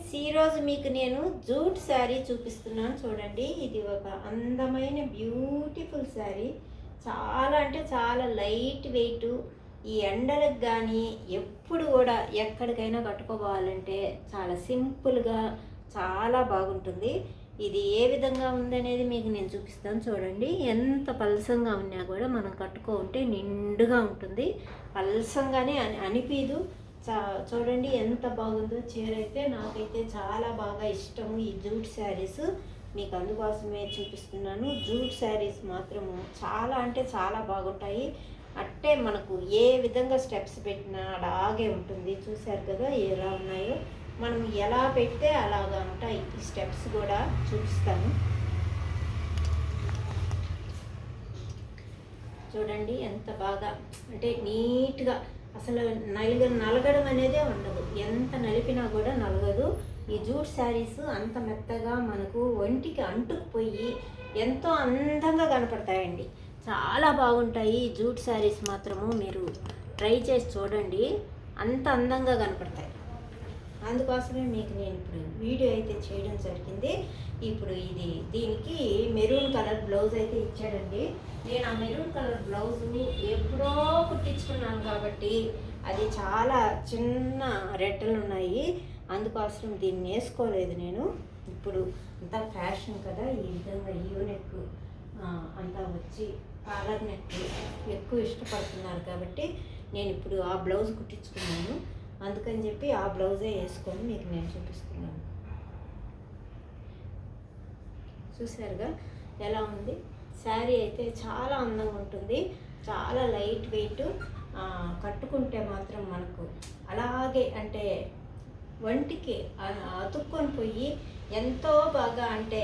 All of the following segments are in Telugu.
ఫ్రెండ్స్, ఈరోజు మీకు నేను జూట్ శారీ చూపిస్తున్నాను చూడండి. ఇది ఒక అందమైన బ్యూటిఫుల్ శారీ. చాలా అంటే చాలా లైట్ వెయిట్. ఈ ఎండలకు కానీ ఎప్పుడు కూడా ఎక్కడికైనా కట్టుకోవాలంటే చాలా సింపుల్గా చాలా బాగుంటుంది. ఇది ఏ విధంగా ఉందనేది మీకు నేను చూపిస్తాను చూడండి. ఎంత పలసంగా ఉన్నా కూడా మనం కట్టుకుంటే నిండుగా ఉంటుంది. పలసంగానే అనిపించదు. చూడండి ఎంత బాగుందో చీర. అయితే నాకైతే చాలా బాగా ఇష్టము ఈ జూట్ శారీస్. మీకు అందుకోసమే చూపిస్తున్నాను. జూట్ శారీస్ మాత్రము చాలా అంటే చాలా బాగుంటాయి. అట్టే మనకు ఏ విధంగా స్టెప్స్ పెట్టినా అలాగే ఉంటుంది. చూశారు కదా ఎలా ఉన్నాయో. మనం ఎలా పెడితే అలాగా ఉంటాయి. ఈ స్టెప్స్ కూడా చూపిస్తాను చూడండి. ఎంత బాగా అంటే నీట్గా అసలు నలగడం అనేదే ఉండదు. ఎంత నలిపినా కూడా నలగదు. ఈ జూట్ శారీస్ అంత మెత్తగా మనకు ఒంటికి అంటుకుపోయి ఎంతో అందంగా కనపడతాయండి. చాలా బాగుంటాయి ఈ జూట్ శారీస్ మాత్రము. మీరు ట్రై చేసి చూడండి, అంత అందంగా కనపడతాయి. అందుకోసమే మీకు నేను ఇప్పుడు వీడియో అయితే చేయడం జరిగింది. ఇప్పుడు దీనికి మెరూన్ కలర్ బ్లౌజ్ అయితే ఇచ్చాడండి. నేను ఆ మెరూన్ కలర్ బ్లౌజ్ని ఎప్పుడో కుట్టించుకున్నాను కాబట్టి అది చాలా చిన్న రెట్టలు ఉన్నాయి. అందుకోసం దీన్ని వేసుకోలేదు నేను. ఇప్పుడు అంతా ఫ్యాషన్ కదా, ఈ విధంగా యూనెక్ అంతా వచ్చి కాలర్ నెక్ ఎక్కువ ఇష్టపడుతున్నారు కాబట్టి నేను ఇప్పుడు ఆ బ్లౌజ్ కుట్టించుకున్నాను. అందుకని చెప్పి ఆ బ్లౌజే వేసుకొని మీకు నేను చూపిస్తున్నాను. చూసారుగా ఎలా ఉంది శారీ. అయితే చాలా అందంగా ఉంటుంది. చాలా లైట్ వెయిట్. కట్టుకుంటే మాత్రం మనకు అలాగే అంటే ఒంటికి అతుక్కొని పోయి ఎంతో బాగా అంటే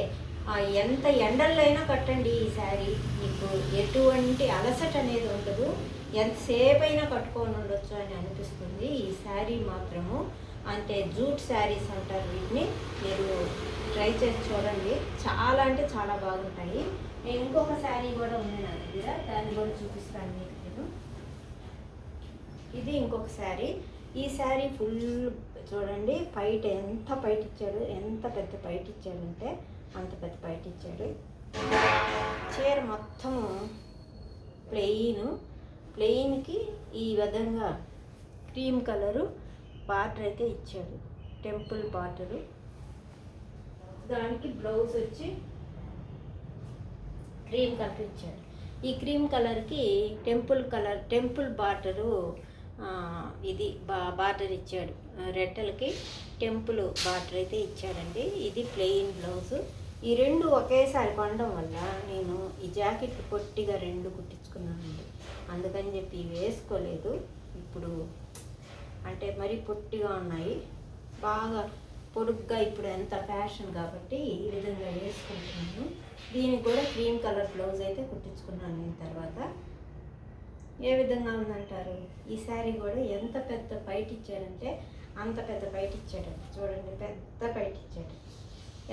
ఎంత ఎండల్లో అయినా కట్టండి ఈ శారీ. మీకు ఎటువంటి అలసట అనేది ఉండదు. ఎంతసేపు అయినా కట్టుకొని ఉండొచ్చు అని అనిపిస్తుంది. ఈ శారీ మాత్రము అంటే జూట్ శారీస్ అంటారు వీటిని. మీరు ట్రై చేసి చూడండి. చాలా అంటే చాలా బాగుంటాయి. నేను ఇంకొక శారీ కూడా ఉంది నా దగ్గర, దాన్ని కూడా చూపిస్తాను మీకు నేను. ఇది ఇంకొక శారీ. ఈ శారీ ఫుల్ చూడండి పైట ఎంత పైట ఇచ్చాడు, ఎంత పెద్ద పైట ఇచ్చాడంటే అంత పెద్ద పైట ఇచ్చాడు. చీర మొత్తము ప్లెయిన్కి ఈ విధంగా క్రీమ్ కలరు బార్డర్ అయితే ఇచ్చాడు, టెంపుల్ బార్డరు. దానికి బ్లౌజ్ వచ్చి క్రీమ్ కలర్ ఇచ్చాడు. ఈ క్రీమ్ కలర్కి టెంపుల్ బార్డరు ఇది బార్డర్ ఇచ్చాడు. రెట్టలకి టెంపుల్ బార్డర్ అయితే ఇచ్చాడండి. ఇది ప్లెయిన్ బ్లౌజు. ఈ రెండు ఒకేసారి కొనడం వల్ల నేను ఈ జాకెట్ పొట్టిగా రెండు కుట్టించుకున్నానండి. అందుకని చెప్పి వేసుకోలేదు. ఇప్పుడు అంటే మరీ పొట్టిగా ఉన్నాయి, బాగా పొడుగ్గా ఇప్పుడు ఎంత ఫ్యాషన్ కాబట్టి ఈ విధంగా వేసుకుంటున్నాను. దీనికి కూడా క్రీమ్ కలర్ బ్లౌజ్ అయితే కుట్టించుకున్నాను. నేను తర్వాత ఏ విధంగా ఉందంటారు. ఈ శారీ కూడా ఎంత పెద్ద పైట ఇచ్చాడంటే అంత పెద్ద పైట ఇచ్చాడు. చూడండి పెద్ద పైట ఇచ్చాడు.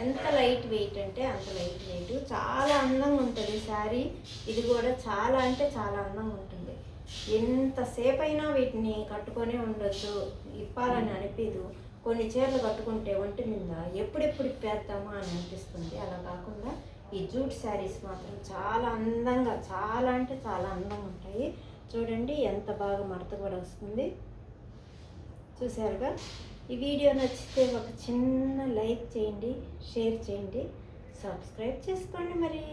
ఎంత లైట్ వెయిట్ అంటే అంత లైట్ వెయిట్. చాలా అందంగా ఉంటుంది శారీ. ఇది కూడా చాలా అంటే చాలా అందంగా ఉంటుంది. ఎంతసేపు అయినా వీటిని కట్టుకొనే ఉండొచ్చు, ఇప్పాలని అనిపించదు. కొన్ని చీరలు కట్టుకుంటే ఒంటి మీద ఎప్పుడెప్పుడు ఇప్పేద్దామా అని అనిపిస్తుంది. అలా కాకుండా ఈ జూట్ శారీస్ మాత్రం చాలా అందంగా, చాలా అంటే చాలా అందంగా ఉంటాయి. చూడండి ఎంత బాగా మడత కూడా వస్తుంది. చూసారుగా. ఈ వీడియో నచ్చితే ఒక చిన్న లైక్ చేయండి, షేర్ చేయండి, సబ్స్క్రైబ్ చేసుకోండి మరి.